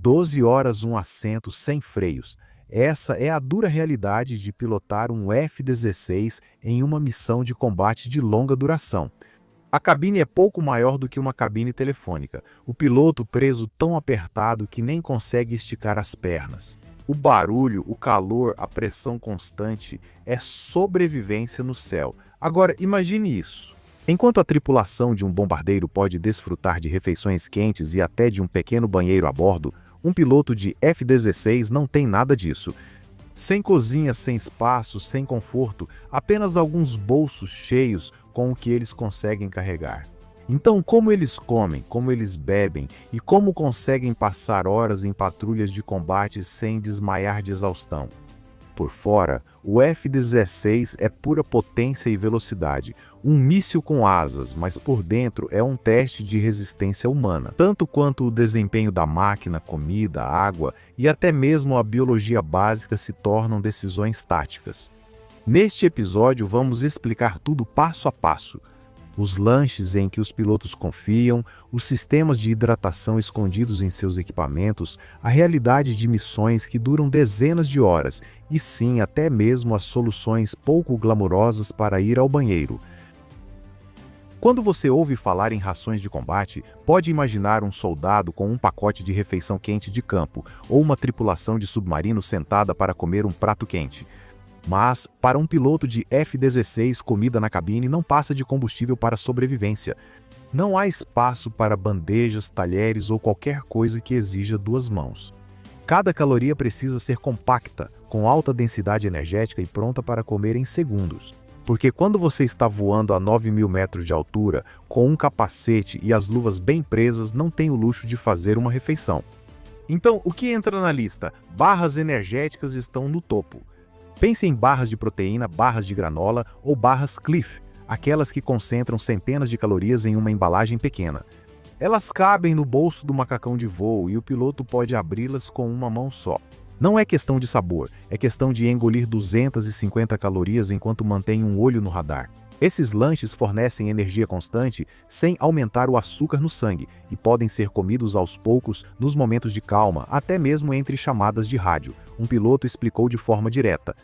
12 horas um assento sem freios. Essa é a dura realidade de pilotar um F-16 em uma missão de combate de longa duração. A cabine é pouco maior do que uma cabine telefônica. O piloto preso tão apertado que nem consegue esticar as pernas. O barulho, o calor, a pressão constante é sobrevivência no céu. Agora, imagine isso. Enquanto a tripulação de um bombardeiro pode desfrutar de refeições quentes e até de um pequeno banheiro a bordo, um piloto de F-16 não tem nada disso. Sem cozinha, sem espaço, sem conforto, apenas alguns bolsos cheios com o que eles conseguem carregar. Então, como eles comem, como eles bebem e como conseguem passar horas em patrulhas de combate sem desmaiar de exaustão? Por fora, o F-16 é pura potência e velocidade, um míssil com asas, mas por dentro é um teste de resistência humana, tanto quanto o desempenho da máquina, comida, água e até mesmo a biologia básica se tornam decisões táticas. Neste episódio, vamos explicar tudo passo a passo. Os lanches em que os pilotos confiam, os sistemas de hidratação escondidos em seus equipamentos, a realidade de missões que duram dezenas de horas e sim, até mesmo as soluções pouco glamourosas para ir ao banheiro. Quando você ouve falar em rações de combate, pode imaginar um soldado com um pacote de refeição quente de campo ou uma tripulação de submarino sentada para comer um prato quente. Mas, para um piloto de F-16, comida na cabine não passa de combustível para sobrevivência. Não há espaço para bandejas, talheres ou qualquer coisa que exija duas mãos. Cada caloria precisa ser compacta, com alta densidade energética e pronta para comer em segundos. Porque quando você está voando a 9.000 metros de altura, com um capacete e as luvas bem presas, não tem o luxo de fazer uma refeição. Então, o que entra na lista? Barras energéticas estão no topo. Pense em barras de proteína, barras de granola ou barras Cliff, aquelas que concentram centenas de calorias em uma embalagem pequena. Elas cabem no bolso do macacão de voo e o piloto pode abri-las com uma mão só. Não é questão de sabor, é questão de engolir 250 calorias enquanto mantém um olho no radar. Esses lanches fornecem energia constante sem aumentar o açúcar no sangue e podem ser comidos aos poucos nos momentos de calma, até mesmo entre chamadas de rádio. Um piloto explicou de forma direta.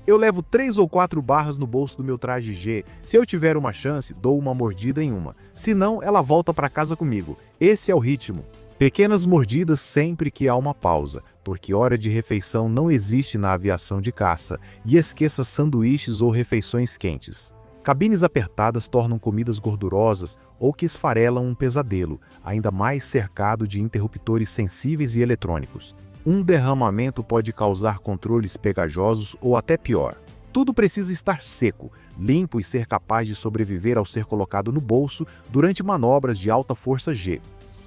Eu levo 3 ou 4 barras no bolso do meu traje G. Se eu tiver uma chance, dou uma mordida em uma. Se não, ela volta para casa comigo. Esse é o ritmo. Pequenas mordidas sempre que há uma pausa, porque hora de refeição não existe na aviação de caça. E esqueça sanduíches ou refeições quentes. Cabines apertadas tornam comidas gordurosas ou que esfarelam um pesadelo, ainda mais cercado de interruptores sensíveis e eletrônicos. Um derramamento pode causar controles pegajosos ou até pior. Tudo precisa estar seco, limpo e ser capaz de sobreviver ao ser colocado no bolso durante manobras de alta força G.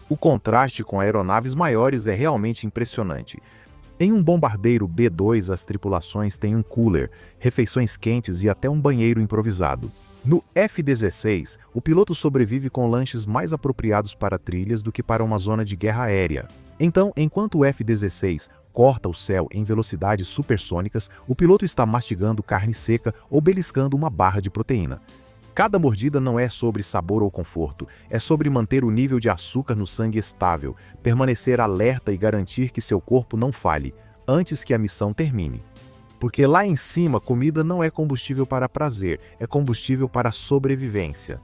O contraste com aeronaves maiores é realmente impressionante. Em um bombardeiro B-2, as tripulações têm um cooler, refeições quentes e até um banheiro improvisado. No F-16, o piloto sobrevive com lanches mais apropriados para trilhas do que para uma zona de guerra aérea. Então, enquanto o F-16 corta o céu em velocidades supersônicas, o piloto está mastigando carne seca ou beliscando uma barra de proteína. Cada mordida não é sobre sabor ou conforto, é sobre manter o nível de açúcar no sangue estável, permanecer alerta e garantir que seu corpo não falhe, antes que a missão termine. Porque lá em cima, comida não é combustível para prazer, é combustível para sobrevivência.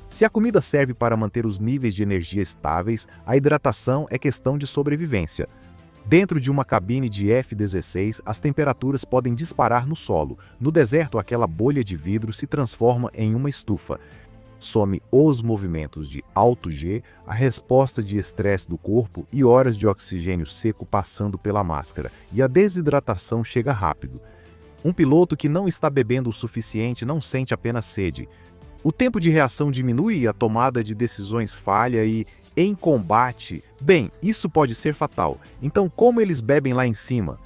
Se a comida serve para manter os níveis de energia estáveis, a hidratação é questão de sobrevivência. Dentro de uma cabine de F-16, as temperaturas podem disparar no solo. No deserto, aquela bolha de vidro se transforma em uma estufa. Some os movimentos de alto G, a resposta de estresse do corpo e horas de oxigênio seco passando pela máscara, e a desidratação chega rápido. Um piloto que não está bebendo o suficiente não sente apenas sede. O tempo de reação diminui e a tomada de decisões falha e, em combate, bem, isso pode ser fatal. Então, como eles bebem lá em cima?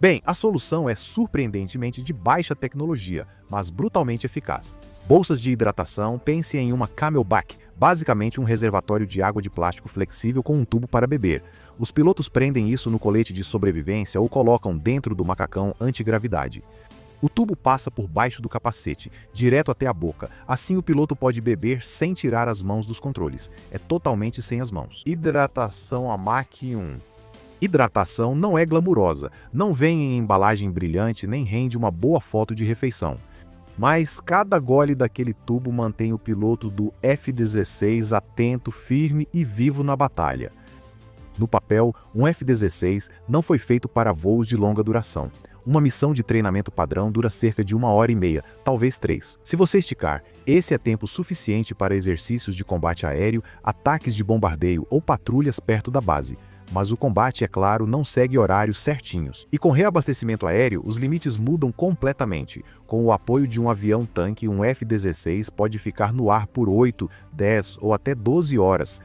Bem, a solução é surpreendentemente de baixa tecnologia, mas brutalmente eficaz. Bolsas de hidratação, pense em uma Camelback, basicamente um reservatório de água de plástico flexível com um tubo para beber. Os pilotos prendem isso no colete de sobrevivência ou colocam dentro do macacão antigravidade. O tubo passa por baixo do capacete, direto até a boca. Assim o piloto pode beber sem tirar as mãos dos controles. É totalmente sem as mãos. Hidratação a Mach 1. Hidratação não é glamurosa, não vem em embalagem brilhante nem rende uma boa foto de refeição. Mas cada gole daquele tubo mantém o piloto do F-16 atento, firme e vivo na batalha. No papel, um F-16 não foi feito para voos de longa duração. Uma missão de treinamento padrão dura cerca de 1h30, talvez 3. Se você esticar, esse é tempo suficiente para exercícios de combate aéreo, ataques de bombardeio ou patrulhas perto da base. Mas o combate, é claro, não segue horários certinhos. E com reabastecimento aéreo, os limites mudam completamente. Com o apoio de um avião-tanque, um F-16 pode ficar no ar por 8, 10 ou até 12 horas.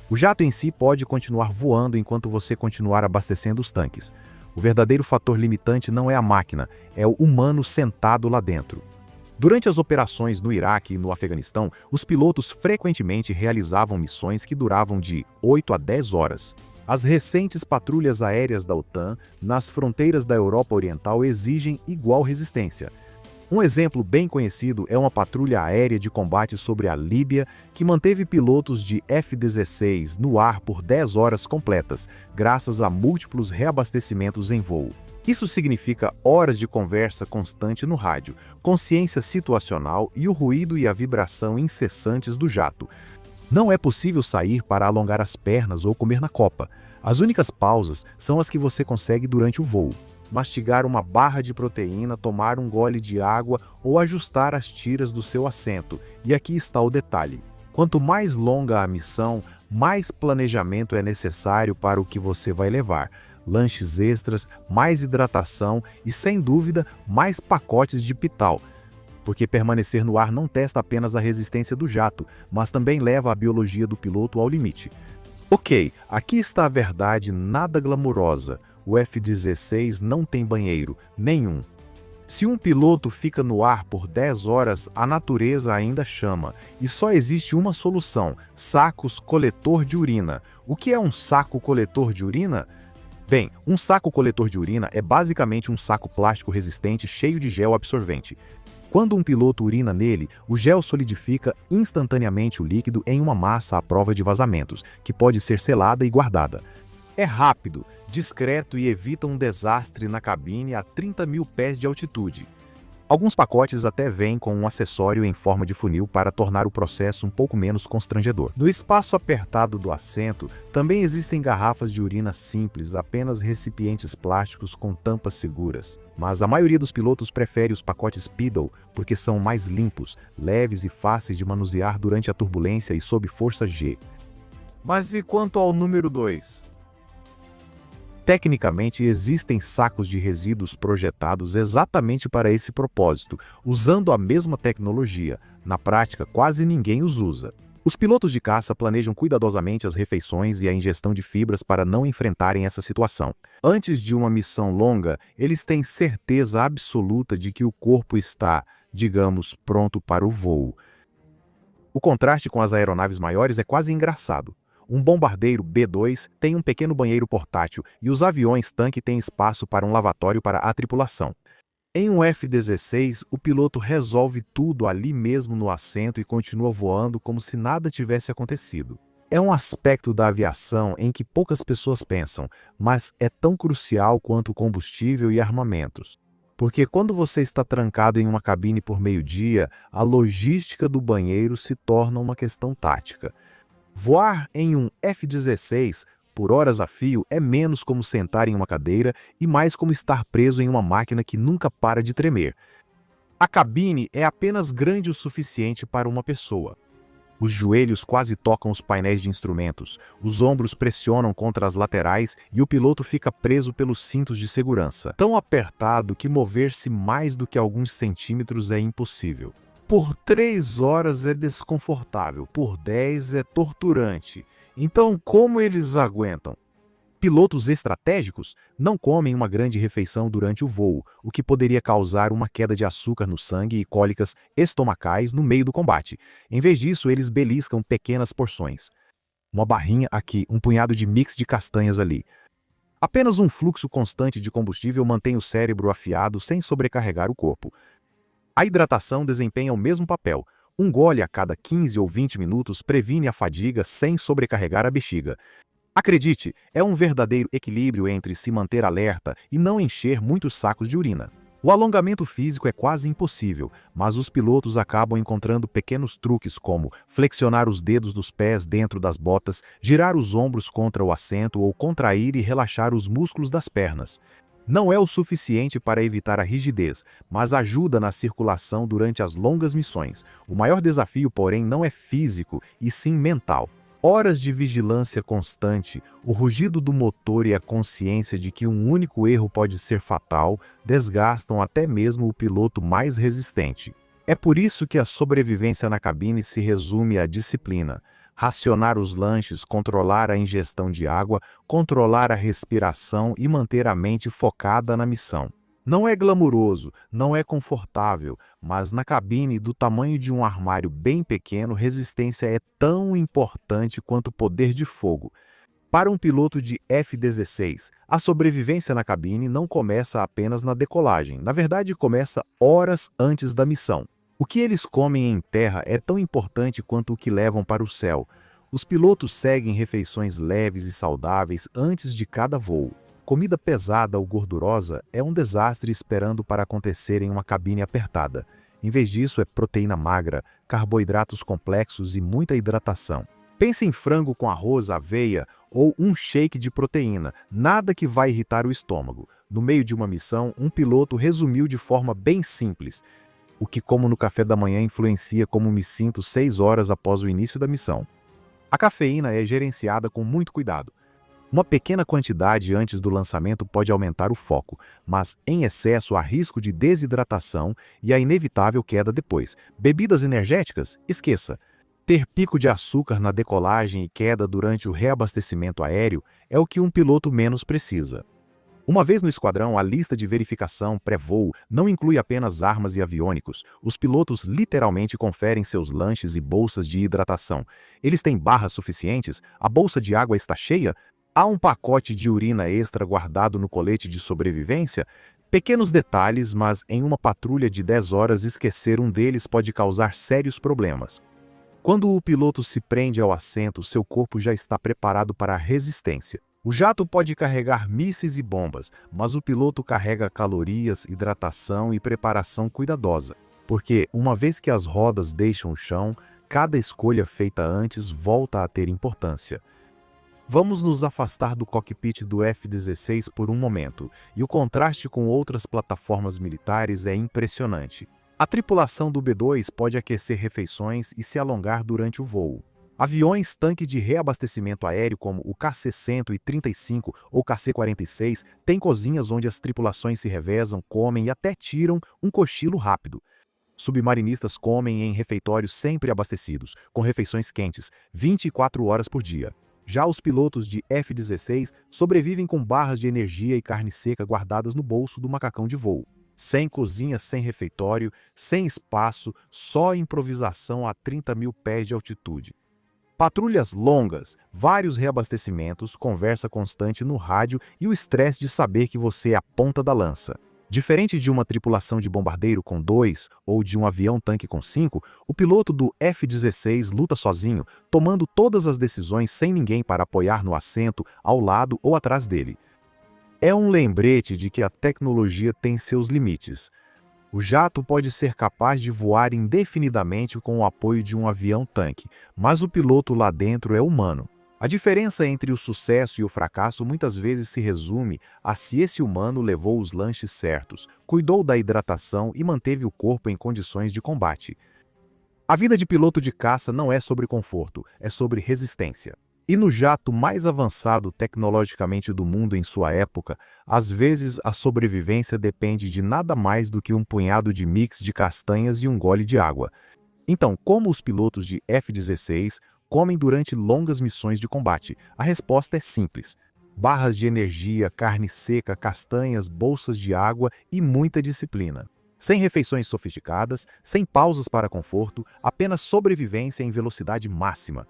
O jato em si pode continuar voando enquanto você continuar abastecendo os tanques. O verdadeiro fator limitante não é a máquina, é o humano sentado lá dentro. Durante as operações no Iraque e no Afeganistão, os pilotos frequentemente realizavam missões que duravam de 8 a 10 horas. As recentes patrulhas aéreas da OTAN nas fronteiras da Europa Oriental exigem igual resistência. Um exemplo bem conhecido é uma patrulha aérea de combate sobre a Líbia que manteve pilotos de F-16 no ar por 10 horas completas, graças a múltiplos reabastecimentos em voo. Isso significa horas de conversa constante no rádio, consciência situacional e o ruído e a vibração incessantes do jato. Não é possível sair para alongar as pernas ou comer na copa. As únicas pausas são as que você consegue durante o voo. Mastigar uma barra de proteína, tomar um gole de água ou ajustar as tiras do seu assento. E aqui está o detalhe. Quanto mais longa a missão, mais planejamento é necessário para o que você vai levar. Lanches extras, mais hidratação e, sem dúvida, mais pacotes de Pital. Porque permanecer no ar não testa apenas a resistência do jato, mas também leva a biologia do piloto ao limite. Ok, aqui está a verdade nada glamurosa. O F-16 não tem banheiro, nenhum. Se um piloto fica no ar por 10 horas, a natureza ainda chama. E só existe uma solução: sacos coletor de urina. O que é um saco coletor de urina? Bem, um saco coletor de urina é basicamente um saco plástico resistente cheio de gel absorvente. Quando um piloto urina nele, o gel solidifica instantaneamente o líquido em uma massa à prova de vazamentos, que pode ser selada e guardada. É rápido, discreto e evita um desastre na cabine a 30 mil pés de altitude. Alguns pacotes até vêm com um acessório em forma de funil para tornar o processo um pouco menos constrangedor. No espaço apertado do assento, também existem garrafas de urina simples, apenas recipientes plásticos com tampas seguras. Mas a maioria dos pilotos prefere os pacotes Piddle porque são mais limpos, leves e fáceis de manusear durante a turbulência e sob força G. Mas e quanto ao número 2? Tecnicamente, existem sacos de resíduos projetados exatamente para esse propósito, usando a mesma tecnologia. Na prática, quase ninguém os usa. Os pilotos de caça planejam cuidadosamente as refeições e a ingestão de fibras para não enfrentarem essa situação. Antes de uma missão longa, eles têm certeza absoluta de que o corpo está, digamos, pronto para o voo. O contraste com as aeronaves maiores é quase engraçado. Um bombardeiro B-2 tem um pequeno banheiro portátil e os aviões-tanque têm espaço para um lavatório para a tripulação. Em um F-16, o piloto resolve tudo ali mesmo no assento e continua voando como se nada tivesse acontecido. É um aspecto da aviação em que poucas pessoas pensam, mas é tão crucial quanto o combustível e armamentos. Porque quando você está trancado em uma cabine por meio-dia, a logística do banheiro se torna uma questão tática. Voar em um F-16 por horas a fio é menos como sentar em uma cadeira e mais como estar preso em uma máquina que nunca para de tremer. A cabine é apenas grande o suficiente para uma pessoa. Os joelhos quase tocam os painéis de instrumentos, os ombros pressionam contra as laterais e o piloto fica preso pelos cintos de segurança, tão apertado que mover-se mais do que alguns centímetros é impossível. Por 3 horas é desconfortável, por 10 é torturante. Então, como eles aguentam? Pilotos estratégicos não comem uma grande refeição durante o voo, o que poderia causar uma queda de açúcar no sangue e cólicas estomacais no meio do combate. Em vez disso, eles beliscam pequenas porções. Uma barrinha aqui, um punhado de mix de castanhas ali. Apenas um fluxo constante de combustível mantém o cérebro afiado sem sobrecarregar o corpo. A hidratação desempenha o mesmo papel. Um gole a cada 15 ou 20 minutos previne a fadiga sem sobrecarregar a bexiga. Acredite, é um verdadeiro equilíbrio entre se manter alerta e não encher muitos sacos de urina. O alongamento físico é quase impossível, mas os pilotos acabam encontrando pequenos truques como flexionar os dedos dos pés dentro das botas, girar os ombros contra o assento ou contrair e relaxar os músculos das pernas. Não é o suficiente para evitar a rigidez, mas ajuda na circulação durante as longas missões. O maior desafio, porém, não é físico, e sim mental. Horas de vigilância constante, o rugido do motor e a consciência de que um único erro pode ser fatal desgastam até mesmo o piloto mais resistente. É por isso que a sobrevivência na cabine se resume à disciplina. Racionar os lanches, controlar a ingestão de água, controlar a respiração e manter a mente focada na missão. Não é glamuroso, não é confortável, mas na cabine do tamanho de um armário bem pequeno, resistência é tão importante quanto poder de fogo. Para um piloto de F-16, a sobrevivência na cabine não começa apenas na decolagem, na verdade começa horas antes da missão. O que eles comem em terra é tão importante quanto o que levam para o céu. Os pilotos seguem refeições leves e saudáveis antes de cada voo. Comida pesada ou gordurosa é um desastre esperando para acontecer em uma cabine apertada. Em vez disso, é proteína magra, carboidratos complexos e muita hidratação. Pense em frango com arroz, aveia ou um shake de proteína, nada que vai irritar o estômago. No meio de uma missão, um piloto resumiu de forma bem simples: o que como no café da manhã influencia como me sinto 6 horas após o início da missão. A cafeína é gerenciada com muito cuidado. Uma pequena quantidade antes do lançamento pode aumentar o foco, mas em excesso há risco de desidratação e a inevitável queda depois. Bebidas energéticas? Esqueça. Ter pico de açúcar na decolagem e queda durante o reabastecimento aéreo é o que um piloto menos precisa. Uma vez no esquadrão, a lista de verificação pré-voo não inclui apenas armas e aviônicos. Os pilotos literalmente conferem seus lanches e bolsas de hidratação. Eles têm barras suficientes? A bolsa de água está cheia? Há um pacote de urina extra guardado no colete de sobrevivência? Pequenos detalhes, mas em uma patrulha de 10 horas esquecer um deles pode causar sérios problemas. Quando o piloto se prende ao assento, seu corpo já está preparado para a resistência. O jato pode carregar mísseis e bombas, mas o piloto carrega calorias, hidratação e preparação cuidadosa, porque uma vez que as rodas deixam o chão, cada escolha feita antes volta a ter importância. Vamos nos afastar do cockpit do F-16 por um momento, e o contraste com outras plataformas militares é impressionante. A tripulação do B-2 pode aquecer refeições e se alongar durante o voo. Aviões tanque de reabastecimento aéreo como o KC-135 ou KC-46 têm cozinhas onde as tripulações se revezam, comem e até tiram um cochilo rápido. Submarinistas comem em refeitórios sempre abastecidos, com refeições quentes, 24 horas por dia. Já os pilotos de F-16 sobrevivem com barras de energia e carne seca guardadas no bolso do macacão de voo. Sem cozinha, sem refeitório, sem espaço, só improvisação a 30 mil pés de altitude. Patrulhas longas, vários reabastecimentos, conversa constante no rádio e o estresse de saber que você é a ponta da lança. Diferente de uma tripulação de bombardeiro com 2 ou de um avião-tanque com 5, o piloto do F-16 luta sozinho, tomando todas as decisões sem ninguém para apoiar no assento, ao lado ou atrás dele. É um lembrete de que a tecnologia tem seus limites. O jato pode ser capaz de voar indefinidamente com o apoio de um avião-tanque, mas o piloto lá dentro é humano. A diferença entre o sucesso e o fracasso muitas vezes se resume a se esse humano levou os lanches certos, cuidou da hidratação e manteve o corpo em condições de combate. A vida de piloto de caça não é sobre conforto, é sobre resistência. E no jato mais avançado tecnologicamente do mundo em sua época, às vezes a sobrevivência depende de nada mais do que um punhado de mix de castanhas e um gole de água. Então, como os pilotos de F-16 comem durante longas missões de combate? A resposta é simples: barras de energia, carne seca, castanhas, bolsas de água e muita disciplina. Sem refeições sofisticadas, sem pausas para conforto, apenas sobrevivência em velocidade máxima.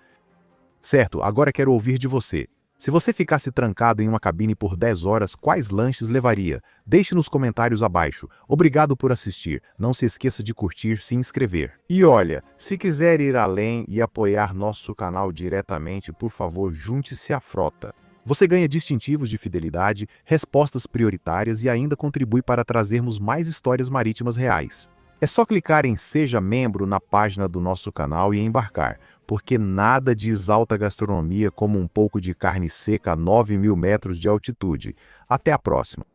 Certo, agora quero ouvir de você. Se você ficasse trancado em uma cabine por 10 horas, quais lanches levaria? Deixe nos comentários abaixo. Obrigado por assistir. Não se esqueça de curtir, se inscrever. E olha, se quiser ir além e apoiar nosso canal diretamente, por favor, junte-se à frota. Você ganha distintivos de fidelidade, respostas prioritárias e ainda contribui para trazermos mais histórias marítimas reais. É só clicar em Seja Membro na página do nosso canal e embarcar, porque nada diz alta gastronomia como um pouco de carne seca a 9.000 metros de altitude. Até a próxima!